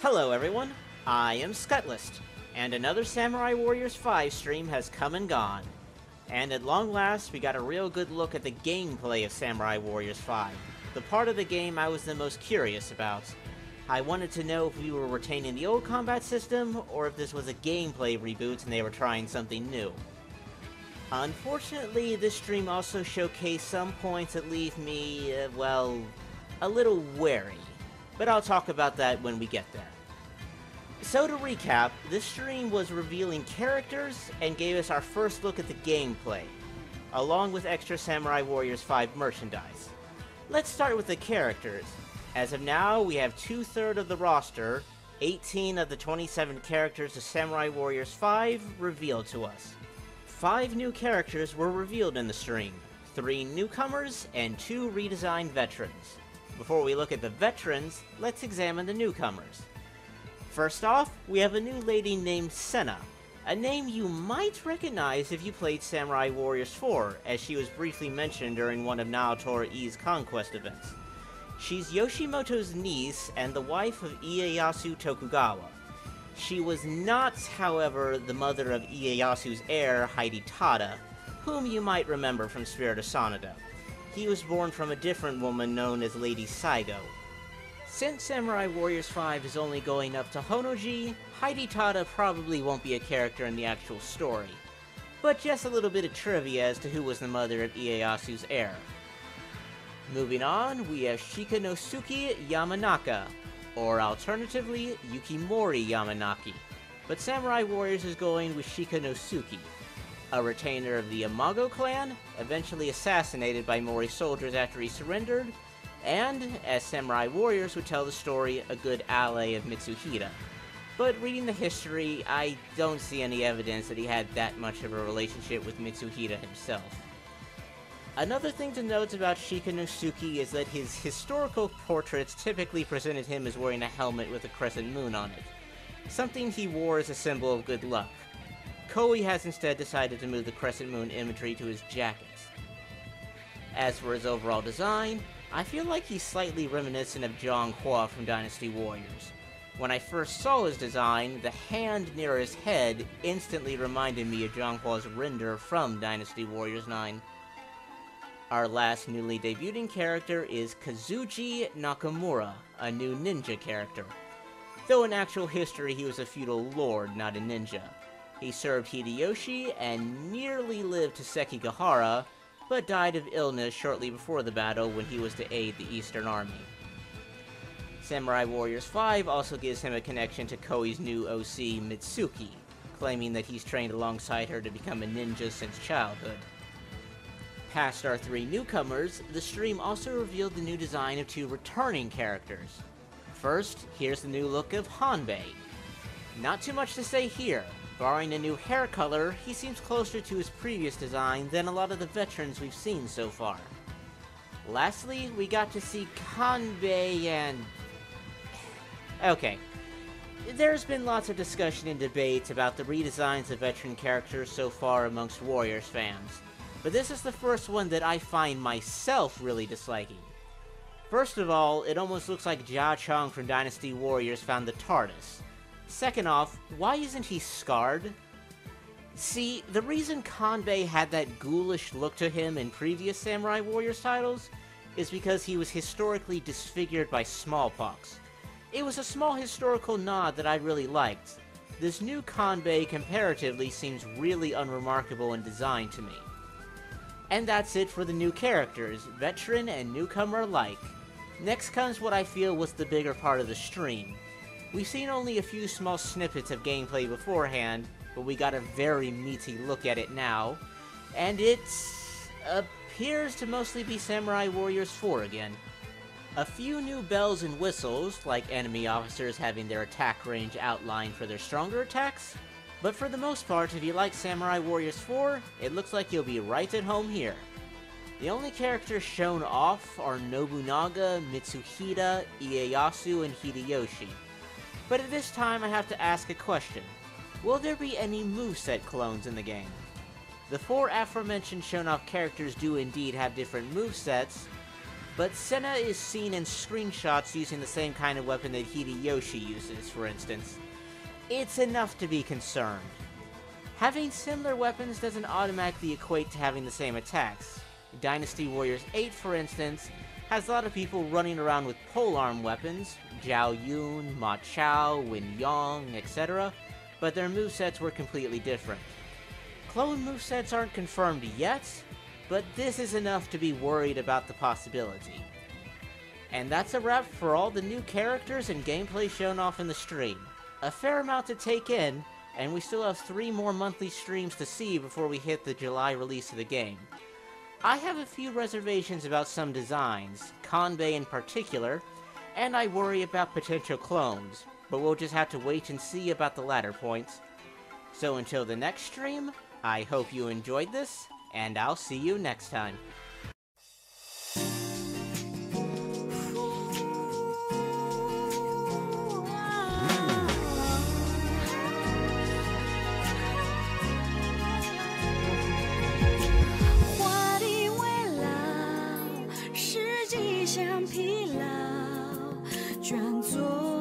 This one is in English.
Hello everyone, I am Scutlist, and another Samurai Warriors 5 stream has come and gone. And at long last, we got a real good look at the gameplay of Samurai Warriors 5, the part of the game I was the most curious about. I wanted to know if we were retaining the old combat system, or if this was a gameplay reboot and they were trying something new. Unfortunately, this stream also showcased some points that leave me, well, a little wary. But I'll talk about that when we get there. So to recap, this stream was revealing characters and gave us our first look at the gameplay, along with extra Samurai Warriors 5 merchandise. Let's start with the characters. As of now, we have 2/3 of the roster, 18 of the 27 characters of Samurai Warriors 5 revealed to us. 5 new characters were revealed in the stream, 3 newcomers and 2 redesigned veterans. Before we look at the veterans, let's examine the newcomers. First off, we have a new lady named Senna, a name you might recognize if you played Samurai Warriors 4, as she was briefly mentioned during one of Naotora I's conquest events. She's Yoshimoto's niece and the wife of Ieyasu Tokugawa. She was not, however, the mother of Ieyasu's heir, Hidetada, whom you might remember from Spirit of Sanada. He was born from a different woman known as Lady Saigo. Since Samurai Warriors 5 is only going up to Honoji, Hidetada probably won't be a character in the actual story. But just a little bit of trivia as to who was the mother of Ieyasu's heir. Moving on, we have Shika Nosuki Yamanaka, or alternatively, Yukimori Yamanaki. But Samurai Warriors is going with Shika Nosuki, a retainer of the Imago clan, eventually assassinated by Mori soldiers after he surrendered, and, as Samurai Warriors would tell the story, a good ally of Mitsuhide. But reading the history, I don't see any evidence that he had that much of a relationship with Mitsuhide himself. Another thing to note about Shika Nosuki is that his historical portraits typically presented him as wearing a helmet with a crescent moon on it, something he wore as a symbol of good luck. Koei has instead decided to move the crescent moon imagery to his jacket. As for his overall design, I feel like he's slightly reminiscent of Zhang Hua from Dynasty Warriors. When I first saw his design, the hand near his head instantly reminded me of Zhang Hua's render from Dynasty Warriors 9. Our last newly debuting character is Kazuji Nakamura, a new ninja character. Though in actual history he was a feudal lord, not a ninja. He served Hideyoshi and nearly lived to Sekigahara, but died of illness shortly before the battle when he was to aid the Eastern Army. Samurai Warriors 5 also gives him a connection to Koei's new OC, Mitsuki, claiming that he's trained alongside her to become a ninja since childhood. Past our 3 newcomers, the stream also revealed the new design of 2 returning characters. First, here's the new look of Hanbe. Not too much to say here. Barring a new hair color, he seems closer to his previous design than a lot of the veterans we've seen so far. Lastly, we got to see Hanbe and... Okay. There's been lots of discussion and debate about the redesigns of veteran characters so far amongst Warriors fans, but this is the first one that I find myself really disliking. First of all, it almost looks like Jia Chong from Dynasty Warriors found the TARDIS. Second off, why isn't he scarred? See, the reason Hanbe had that ghoulish look to him in previous Samurai Warriors titles is because he was historically disfigured by smallpox. It was a small historical nod that I really liked. This new Hanbe comparatively seems really unremarkable in design to me. And that's it for the new characters, veteran and newcomer alike. Next comes what I feel was the bigger part of the stream. We've seen only a few small snippets of gameplay beforehand, but we got a very meaty look at it now, and it appears to mostly be Samurai Warriors 4 again. A few new bells and whistles, like enemy officers having their attack range outlined for their stronger attacks, but for the most part, if you like Samurai Warriors 4, it looks like you'll be right at home here. The only characters shown off are Nobunaga, Mitsuhide, Ieyasu, and Hideyoshi. But at this time I have to ask a question. Will there be any moveset clones in the game? The 4 aforementioned shown off characters do indeed have different movesets, but Senna is seen in screenshots using the same kind of weapon that Hideyoshi uses, for instance. It's enough to be concerned. Having similar weapons doesn't automatically equate to having the same attacks. Dynasty Warriors 8, for instance, has a lot of people running around with polearm weapons, Zhao Yun, Ma Chao, Win Yong, etc., but their movesets were completely different. Clone movesets aren't confirmed yet, but this is enough to be worried about the possibility. And that's a wrap for all the new characters and gameplay shown off in the stream. A fair amount to take in, and we still have 3 more monthly streams to see before we hit the July release of the game. I have a few reservations about some designs, Hanbe in particular, and I worry about potential clones, but we'll just have to wait and see about the latter points. So until the next stream, I hope you enjoyed this, and I'll see you next time.像疲劳，卷作。